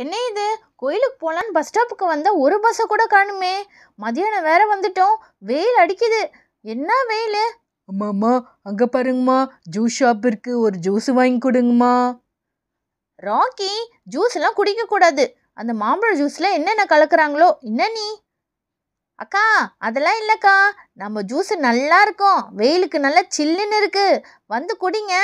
என்ன இது? கோயிலுக்கு போலான்னு பஸ் ஸ்டாப்புக்கு வந்தா ஒரு பஸ்ஸை கூட காணுமே. மதியானம் வேற வந்துட்டோம். வெயில் அடிக்குது. என்ன வெயில்! அம்மாம்மா, அங்கே பாருங்கம்மா, ஜூஸ் ஷாப் இருக்கு, ஒரு ஜூஸ் வாங்கி கொடுங்கம்மா. ராக்கி, ஜூஸ் எல்லாம் குடிக்க கூடாது. அந்த மாம்பழ ஜூஸ்ல என்னென்ன கலக்குறாங்களோ. என்ன நீ? அக்கா, அதெல்லாம் இல்லக்கா. நம்ம ஜூஸ் நல்லா இருக்கும். வெயிலுக்கு நல்லா சில்லுன்னு இருக்கு. வந்து குடிங்க.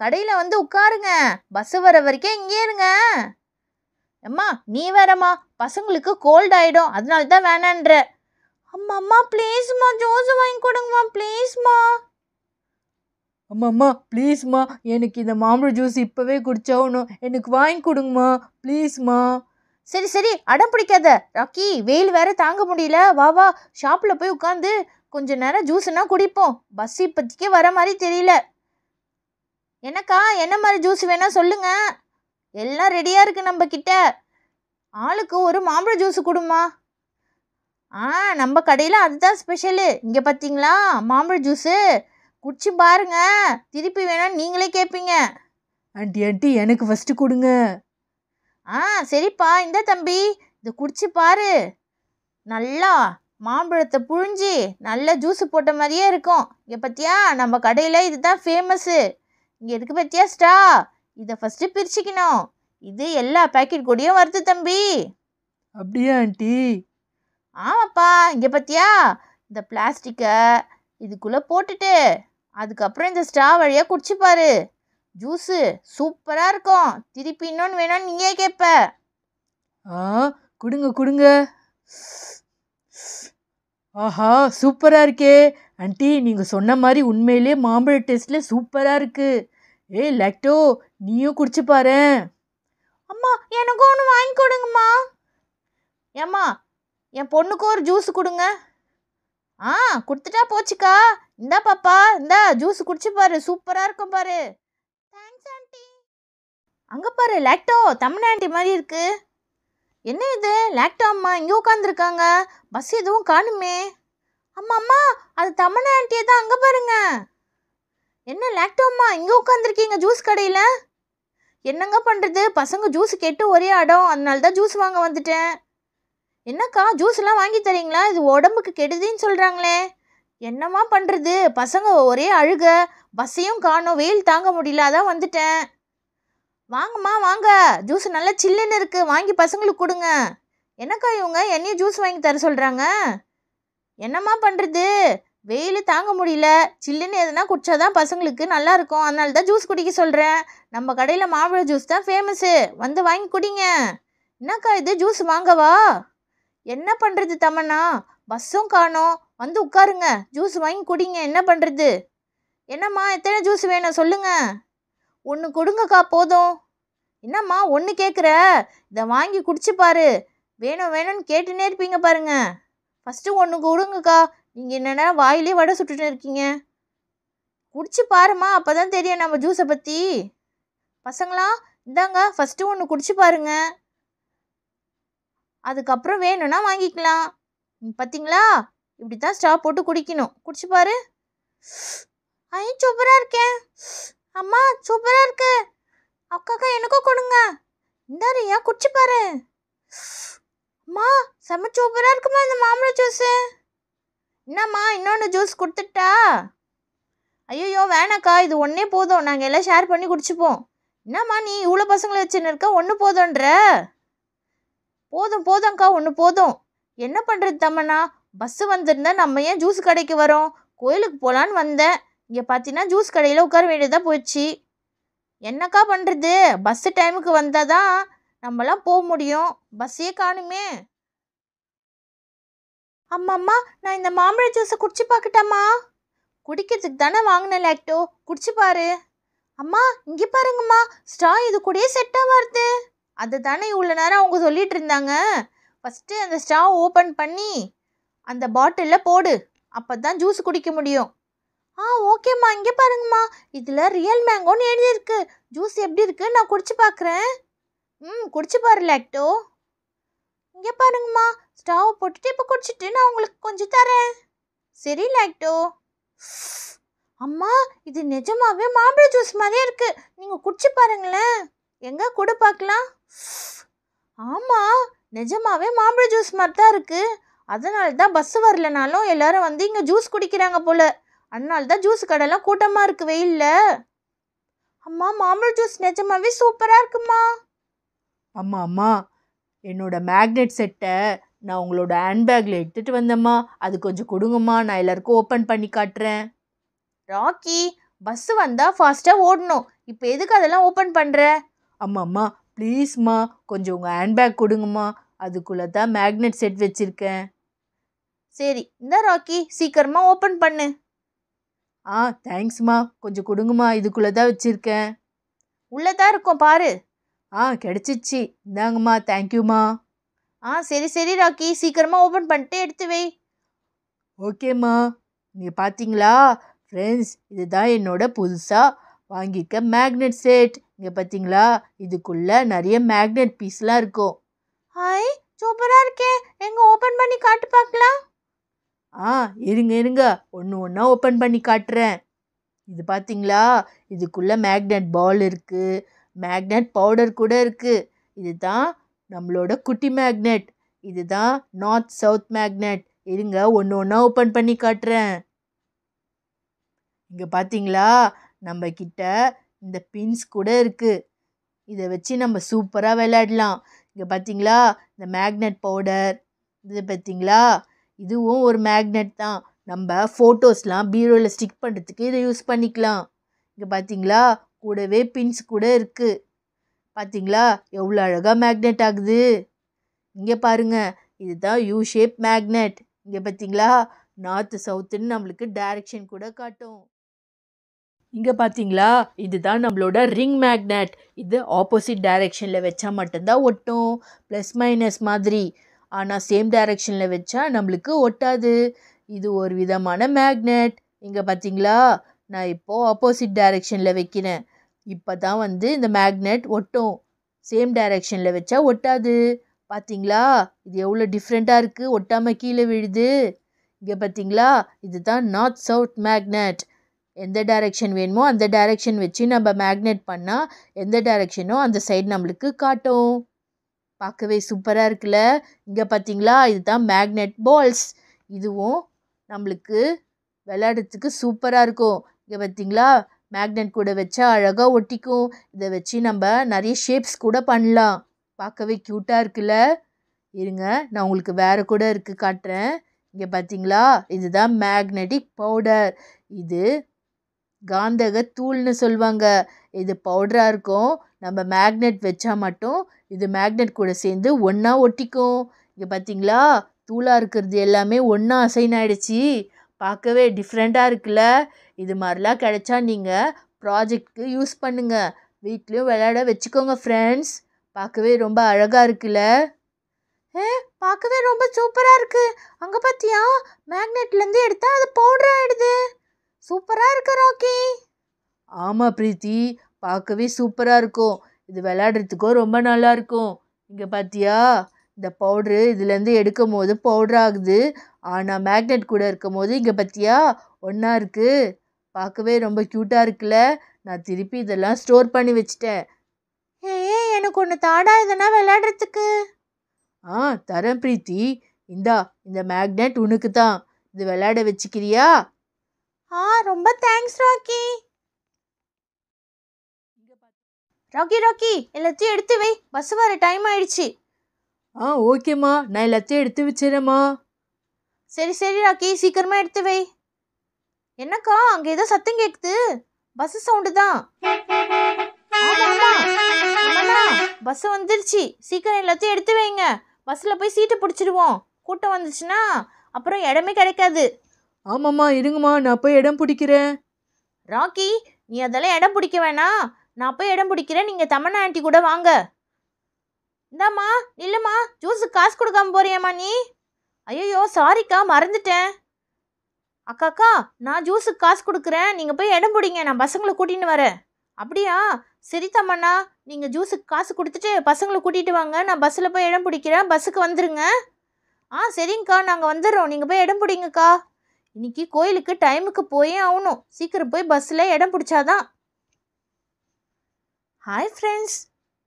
கடையில வந்து உட்காருங்க. பஸ் வர வரைக்கும் இங்கே இருங்க. அம்மா, நீ வேறம்மா, பசங்களுக்கு கோல்ட் ஆயிடும், அதனால தான் வேணான்ற. அம்மா அம்மா ப்ளீஸ்மா, ஜூஸ் வாங்கி கொடுங்கம்மா ப்ளீஸ்மா. அம்மாம்மா ப்ளீஸ்மா, எனக்கு இந்த மாம்பழ ஜூஸ் இப்போவே குடிச்சாகணும், எனக்கு வாங்கி கொடுங்கம்மா ப்ளீஸ்மா. சரி சரி, அடம் பிடிக்காத ராக்கி. வெயில் வேற தாங்க முடியல. வா வா, ஷாப்பில் போய் உட்காந்து கொஞ்ச நேரம் ஜூஸ்னா குடிப்போம். பஸ் இப்போதைக்கு வர மாதிரி தெரியல. என்னக்கா, என்ன மாதிரி ஜூஸ் வேணா சொல்லுங்க. எல்லாம் ரெடியாக இருக்குது நம்ம கிட்ட. ஆளுக்கு ஒரு மாம்பழ ஜூஸ் கொடுமா. நம்ம கடையில் அதுதான் ஸ்பெஷலு. இங்கே பார்த்தீங்களா மாம்பழ ஜூஸு, குடிச்சு பாருங்க. திருப்பி வேணான்னு நீங்களே கேட்பீங்க. ஆண்டி எனக்கு ஃபஸ்ட்டு கொடுங்க. சரிப்பா, இந்த தம்பி, இதை குடிச்சு பாரு. நல்லா மாம்பழத்தை புழிஞ்சி நல்ல ஜூஸு போட்ட மாதிரியே இருக்கும். இங்கே பார்த்தியா, நம்ம கடையில் இதுதான் ஃபேமஸ்ஸு. இங்கே இருக்கு பார்த்தியா ஸ்டா, இதை ஃபஸ்ட்டு பிரிச்சுக்கணும். இது எல்லா பேக்கெட் கூடயும் வருது தம்பி. அப்படியா ஆண்டி? ஆமாப்பா, இங்கே பார்த்தியா, இந்த பிளாஸ்டிக்கை இதுக்குள்ளே போட்டுட்டு அதுக்கப்புறம் இந்த ஸ்டா வழியாக குடிச்சு பாரு. ஜூஸு சூப்பராக இருக்கும். திருப்பி இன்னொன்று வேணும்னு நீயே கேட்ப. கொடுங்க கொடுங்க. ஆஹா, சூப்பராக இருக்கே ஆண்டி. நீங்கள் சொன்ன மாதிரி உண்மையிலே மாம்பழ டேஸ்ட்டில் சூப்பராக இருக்குது. லாக்டோ, நீயும் குடிச்சு பாரு. அம்மா, எனக்கும் ஒன்று வாங்கி கொடுங்கம்மா. ஏம்மா, என் பொண்ணுக்கும் ஒரு ஜூஸ் கொடுங்க. கொடுத்துட்டா போச்சுக்கா. இந்தா பாப்பா, இந்தா ஜூஸ் குடிச்சு பாரு, சூப்பராக இருக்கும் பாரு. Thanks aunty. அங்கே பாரு, லாக்டோ தமிழ் ஆண்டி மாதிரி இருக்கு. என்ன இது? லாக்டோ அம்மா இங்கே உட்காந்துருக்காங்க. பஸ் எதுவும் காணுமே. அம்மா அம்மா, அது தமிழ் ஆண்டியை தான். அங்கே பாருங்க. என்ன லாக்டோ அம்மா இங்கே உட்காந்துருக்கீங்க ஜூஸ் கடையில்? என்னங்க பண்ணுறது, பசங்க ஜூஸ் கேட்டு ஒரே அடம், அதனால தான் ஜூஸ் வாங்க வந்துட்டேன். என்னக்கா, ஜூஸ்லாம் வாங்கி தரீங்களா? இது உடம்புக்கு கெடுதின்னு சொல்கிறாங்களே. என்னம்மா பண்ணுறது, பசங்க ஒரே அழுக. பஸ்ஸையும் காணோம், வெயில் தாங்க முடியல, அதான் வந்துட்டேன். வாங்கம்மா வாங்க, ஜூஸ் நல்லா சில்லுன்னு இருக்குது, வாங்கி பசங்களுக்கு கொடுங்க. என்னக்கா இவங்க என்னையும் ஜூஸ் வாங்கி தர சொல்கிறாங்க? என்னம்மா பண்ணுறது, வெயில் தாங்க முடியல. சில்லுன்னு எதுனா குடிச்சாதான் பசங்களுக்கு நல்லாயிருக்கும், அதனால தான் ஜூஸ் குடிக்க சொல்கிறேன். நம்ம கடையில் மாம்பழ ஜூஸ் தான் ஃபேமஸ்ஸு, வந்து வாங்கி குடிங்க. என்னக்கா இது, ஜூஸ் வாங்கவா? என்ன பண்ணுறது தமன்னா, பஸ்ஸும் காணோம், வந்து உட்காருங்க, ஜூஸ் வாங்கி குடிங்க. என்ன பண்ணுறது? என்னம்மா, எத்தனை ஜூஸ் வேணும் சொல்லுங்கள். ஒன்று கொடுங்கக்கா போதும். என்னம்மா ஒன்று கேட்குற? இதை வாங்கி குடிச்சு பாரு. வேணும் வேணும்னு கேட்டுன்னே இருப்பீங்க பாருங்க. ஃபஸ்ட்டு ஒன்று கொடுங்கக்கா. நீங்கள் என்னென்னா வாயிலே வடை சுட்டுட்டு இருக்கீங்க. குடிச்சு பாருமா, அப்போ தான் தெரியும் நம்ம ஜூஸை பற்றி. பசங்களா, இந்தாங்க ஃபஸ்ட்டு ஒன்று குடிச்சு பாருங்க, அதுக்கப்புறம் வேணும்னா வாங்கிக்கலாம். பார்த்தீங்களா, இப்படி தான் ஸ்டா போட்டு குடிக்கணும். குடிச்சு பாரு. சூப்பராக இருக்கேன். அம்மா சூப்பராக இருக்கு. அக்காக்கா எனக்கும் கொடுங்க. இந்தாரு, ஏன் குடிச்சு பாரு. அம்மா செம்ம சூப்பராக இருக்குமா இந்த மாம்பழ ஜூஸு. என்னம்மா இன்னொன்று ஜூஸ் கொடுத்துட்டா? ஐயோ வேணாக்கா, இது ஒன்றே போதும், நாங்கள் எல்லாம் ஷேர் பண்ணி குடிச்சுப்போம். என்னம்மா நீ இவ்வளோ பசங்களை வச்சுன்னு இருக்க, ஒன்று போதுன்ற? போதும் போதும்க்கா, ஒன்று போதும். என்ன பண்ணுறது தம்மண்ணா, பஸ்ஸு வந்திருந்தா நம்ம ஏன் ஜூஸ் கடைக்கு வரோம்? கோயிலுக்கு போகலான்னு வந்தேன். இங்கே பார்த்தீங்கன்னா ஜூஸ் கடையில் உட்கார வேண்டியதாக போயிடுச்சு. என்னக்கா பண்ணுறது, பஸ்ஸு டைமுக்கு வந்தால் தான் நம்மளாம் போக முடியும். பஸ்ஸே காணுமே. அம்மா, நான் இந்த மாம்பழ ஜூஸை குடிச்சு பார்க்கட்டாம்மா? குடிக்கிறதுக்கு தானே வாங்கினேன் லாக்டோ, குடிச்சு பாரு. அம்மா இங்கே பாருங்கம்மா, ஸ்ட்ரா இது கூடயே செட்டாக வருது. அது தானே இவ்வளோ நேரம் அவங்க சொல்லிட்டு இருந்தாங்க. ஃபஸ்ட்டு அந்த ஸ்ட்ரா ஓப்பன் பண்ணி அந்த பாட்டிலில் போடு, அப்போ தான் ஜூஸ் குடிக்க முடியும். ஓகேம்மா, இங்கே பாருங்கம்மா, இதில் ரியல் மேங்கோன்னு எழுதியிருக்கு. ஜூஸ் எப்படி இருக்குது நான் குடிச்சு பார்க்குறேன். குடிச்சு பாரு லாக்டோ. இங்கே பாருங்கம்மா, ஸ்டாவை போட்டுட்டு இப்போ குடிச்சிட்டு நான் உங்களுக்கு கொஞ்சம் தரேன். சரி லாக்டோ. அம்மா, இது நிஜமாவே மாம்பழ ஜூஸ் மாதிரியே இருக்குது, நீங்கள் குடிச்சு பாருங்களேன். எங்கே கூட பார்க்கலாம். ஆமாம், நிஜமாவே மாம்பழ ஜூஸ் மாதிரி தான் இருக்குது. அதனால தான் பஸ் வரலனாலும் எல்லாரும் வந்து இங்கே ஜூஸ் குடிக்கிறாங்க போல. அதனால தான் ஜூஸ் கடைலாம் கூட்டமாக இருக்குது வெயிலில். அம்மா, மாம்பழ ஜூஸ் நிஜமாவே சூப்பராக இருக்குமா? அம்மா அம்மா, என்னோட மேக்னெட் செட்டை நான் உங்களோட ஹேண்ட்பேக்கில் எடுத்துகிட்டு வந்தேம்மா. அது கொஞ்சம் கொடுங்கம்மா, நான் எல்லாருக்கும் ஓப்பன் பண்ணி காட்டுறேன். ராக்கி, பஸ்ஸு வந்தால் ஃபாஸ்ட்டாக ஓடணும். இப்போ எதுக்கு அதெல்லாம் ஓப்பன் பண்ணுற? அம்மா அம்மா, ப்ளீஸ்மா, கொஞ்சம் உங்கள் ஹேண்ட்பேக் கொடுங்கம்மா. அதுக்குள்ளே தான் மேக்னெட் செட் வச்சுருக்கேன். சரி, இந்த ராக்கி சீக்கிரமாக ஓப்பன் பண்ணு. தேங்க்ஸ்மா, கொஞ்சம் கொடுங்கம்மா, இதுக்குள்ளே தான் வச்சுருக்கேன். உள்ளே தான் இருக்கும் பாரு. கிடச்சிச்சு, இந்தாங்கம்மா, தேங்க்யூம்மா. சரி சரி ராக்கி, சீக்கிரமாக ஓப்பன் பண்ணிட்டு எடுத்து வை. ஓகேம்மா. நீங்கள் பார்த்தீங்களா ஃப்ரெண்ட்ஸ், இதுதான் என்னோட புதுசாக வாங்கியிருக்க மேக்னெட் செட். இங்கே பார்த்தீங்களா, இதுக்குள்ளே நிறைய மேக்னெட் பீஸ்லாம் இருக்கும். ஹாய், சூப்பராக இருக்கே. எங்கே ஓப்பன் பண்ணி காட்டு பார்க்கலாம். இருங்க ஒன்று ஒன்றா ஓப்பன் பண்ணி காட்டுறேன். இது பார்த்தீங்களா, இதுக்குள்ளே மேக்னெட் பால் இருக்குது, மேக்னெட் பவுடர் கூட இருக்குது. இதுதான் நம்மளோட குட்டி மேக்னெட். இதுதான் நார்த் சவுத் மேக்னெட். இருங்க ஒன்று ஒன்றா ஓப்பன் பண்ணி காட்டுறேன். இங்கே பார்த்தீங்களா, நம்ம கிட்ட இந்த பின்ஸ் கூட இருக்குது. இதை வச்சு நம்ம சூப்பராக விளையாடலாம். இங்கே பார்த்தீங்களா, இந்த மேக்னெட் பவுடர். இது பார்த்தீங்களா, இதுவும் ஒரு மேக்னெட் தான். நம்ம ஃபோட்டோஸ்லாம் பீரோவில் ஸ்டிக் பண்ணுறதுக்கு இதை யூஸ் பண்ணிக்கலாம். இங்கே பார்த்தீங்களா, கூடவே பின்ஸ் கூட இருக்குது. பார்த்தீங்களா, எவ்வளோ அழகாக மேக்னெட் ஆகுது. இங்கே பாருங்கள், இதுதான் யூ ஷேப் மேக்னெட். இங்கே பார்த்தீங்களா, நார்த்து சவுத்துன்னு நம்மளுக்கு டைரக்ஷன் கூட காட்டும். இங்கே பார்த்தீங்களா, இதுதான் நம்மளோட ரிங் மேக்னெட். இது ஆப்போசிட் டைரெக்ஷனில் வச்சா மட்டும்தான் ஒட்டும், ப்ளஸ் மைனஸ் மாதிரி. ஆனால் சேம் டைரெக்ஷனில் வச்சா நம்மளுக்கு ஒட்டாது. இது ஒரு விதமான மேக்னெட். இங்கே பார்த்தீங்களா, நான் இப்போது ஆப்போசிட் டைரெக்ஷனில் வைக்கிறேன். இப்போ தான் வந்து இந்த மேக்னெட் ஒட்டும். சேம் டைரெக்ஷனில் வச்சா ஒட்டாது. பார்த்தீங்களா, இது எவ்வளோ டிஃப்ரெண்ட்டாக இருக்குது, ஒட்டாமல் கீழே விழுது. இங்கே பார்த்தீங்களா, இதுதான் நார்த் சவுத் மேக்னெட். எந்த டைரெக்ஷன் வேணுமோ அந்த டைரெக்ஷன் வச்சு நம்ம மேக்னெட் பண்ணால் எந்த டைரெக்ஷனோ அந்த சைடு நம்மளுக்கு காட்டும். பார்க்கவே சூப்பராக இருக்குல்ல. இங்கே பார்த்தீங்களா, இதுதான் மேக்னெட் பால்ஸ். இதுவும் நம்மளுக்கு விளையாடுறதுக்கு சூப்பராக இருக்கும். இங்கே பார்த்தீங்களா, மேக்னெட் கூட வச்சா அழகாக ஒட்டிக்கும். இதை வச்சு நம்ம நிறைய ஷேப்ஸ் கூட பண்ணலாம். பார்க்கவே க்யூட்டாக இருக்குல்ல. இருங்க, நான் உங்களுக்கு வேறு கூட இருக்குது காட்டுறேன். இங்கே பார்த்தீங்களா, இதுதான் மேக்னெட்டிக் பவுடர். இது காந்தக தூள்னு சொல்லுவாங்க. இது பவுடராக இருக்கும். நம்ம மேக்னெட் வச்சா மட்டும் இது மேக்னெட் கூட சேர்ந்து ஒன்றா ஒட்டிக்கும். இங்கே பார்த்தீங்களா, தூளாக இருக்கிறது எல்லாமே ஒன்றா அசைன் ஆகிடுச்சி. பார்க்கவே டிஃப்ரெண்ட்டாக இருக்குல்ல. இது மாதிரிலாம் கிடைச்சா நீங்கள் ப்ராஜெக்ட்க்கு யூஸ் பண்ணுங்கள். வீட்லேயும் விளையாட வச்சுக்கோங்க ஃப்ரெண்ட்ஸ். பார்க்கவே ரொம்ப அழகாக இருக்குல்ல. பார்க்கவே ரொம்ப சூப்பராக இருக்குது. அங்கே பார்த்தியா, மேக்னெட்லேருந்து எடுத்தால் அது பவுடர் ஆகிடுது. சூப்பராக இருக்கு ராக்கி. ஆமாம் பிரீத்தி, பார்க்கவே சூப்பராக இருக்கும். இது விளையாடுறதுக்கும் ரொம்ப நல்லா இருக்கும். இங்கே பார்த்தியா, இந்த பவுட்ரு இதுலேருந்து எடுக்கும் போது பவுடர் ஆகுது. ஆனால் மேக்னெட் கூட இருக்கும் போது இங்கே பார்த்தியா ஒன்றா இருக்குது. பார்க்கவே ரொம்ப க்யூட்டாக இருக்குல்ல. நான் திருப்பி இதெல்லாம் ஸ்டோர் பண்ணி வச்சிட்டேன். எனக்கு ஒன்று தாடா இதெல்லாம் விளையாடுறதுக்கு. தரேன் பிரீத்தி. இந்த மேக்னெட் உனக்கு தான். இது விளையாட வச்சுக்கிறியா? ரொம்ப தேங்க்ஸ் ராக்கி. ராக்கி எல்லாத்தையும் எடுத்து வை, பஸ் வர டைம் ஆயிடுச்சு. ஓகேம்மா, நான் எல்லாத்தையும் எடுத்து வச்சிடறேம்மா. சரி ராக்கி, சீக்கிரமாக எடுத்து வை. என்னக்கா, அங்கே ஏதோ சத்தம் கேட்குது. பஸ் சவுண்டு தான். பஸ் வந்துருச்சு. சீக்கிரம் எல்லாத்தையும் எடுத்து வைங்க. பஸ்ஸில் போய் சீட்டை பிடிச்சிடுவோம். கூட்டம் வந்துச்சுன்னா அப்புறம் இடமே கிடைக்காது. ஆமாம்மா, இருங்கம்மா, நான் போய் இடம் பிடிக்கிறேன். ராக்கி, நீ அதெல்லாம் இடம் பிடிக்க வேணாம். நான் போய் இடம் பிடிக்கிறேன். நீங்கள் தமன்னா ஆண்டி கூட வாங்க. இந்தாம்மா, இல்லைம்மா, ஜூஸுக்கு காசு கொடுக்காம போறியாம்மா நீ? ஐயோ சாரிக்கா, மறந்துட்டேன். அக்காக்கா, நான் ஜூஸுக்கு காசு கொடுக்குறேன். நீங்கள் போய் இடம் பிடிங்க, நான் பசங்களை கூட்டின்னு வரேன். அப்படியா? சரி தமன்னா, நீங்கள் ஜூஸுக்கு காசு கொடுத்துட்டு பசங்களை கூட்டிகிட்டு வாங்க. நான் பஸ்ஸில் போய் இடம் பிடிக்கிறேன். பஸ்ஸுக்கு வந்துடுங்க. சரிங்கக்கா, நாங்கள் வந்துடுறோம். நீங்கள் போய் இடம் பிடிங்கக்கா. இன்னைக்கு கோயிலுக்கு டைமுக்கு போயே ஆகணும். சீக்கிரம் போய் பஸ்ஸில் இடம் பிடிச்சாதான். ஹாய் ஃப்ரெண்ட்ஸ்,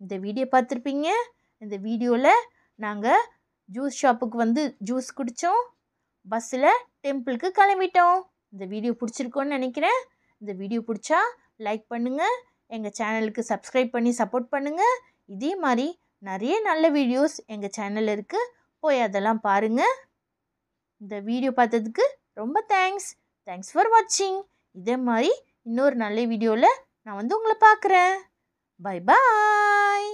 இந்த வீடியோ பார்த்துருப்பீங்க. இந்த வீடியோவில் நாங்கள் ஜூஸ் ஷாப்புக்கு வந்து ஜூஸ் குடித்தோம், பஸ்ஸில் டெம்பிளுக்கு கிளம்பிட்டோம். இந்த வீடியோ பிடிச்சிருக்கோன்னு நினைக்கிறேன். இந்த வீடியோ பிடிச்சா லைக் பண்ணுங்கள், எங்கள் சேனலுக்கு சப்ஸ்கிரைப் பண்ணி சப்போர்ட் பண்ணுங்கள். இதே மாதிரி நிறைய நல்ல வீடியோஸ் எங்கள் சேனலில் இருக்குது, போய் அதெல்லாம் பாருங்கள். இந்த வீடியோ பார்த்ததுக்கு ரொம்ப தேங்க்ஸ் ஃபார் வாட்சிங். இதே மாதிரி இன்னொரு நல்ல வீடியோவில் நான் வந்து உங்களை பார்க்குறேன். Bye bye.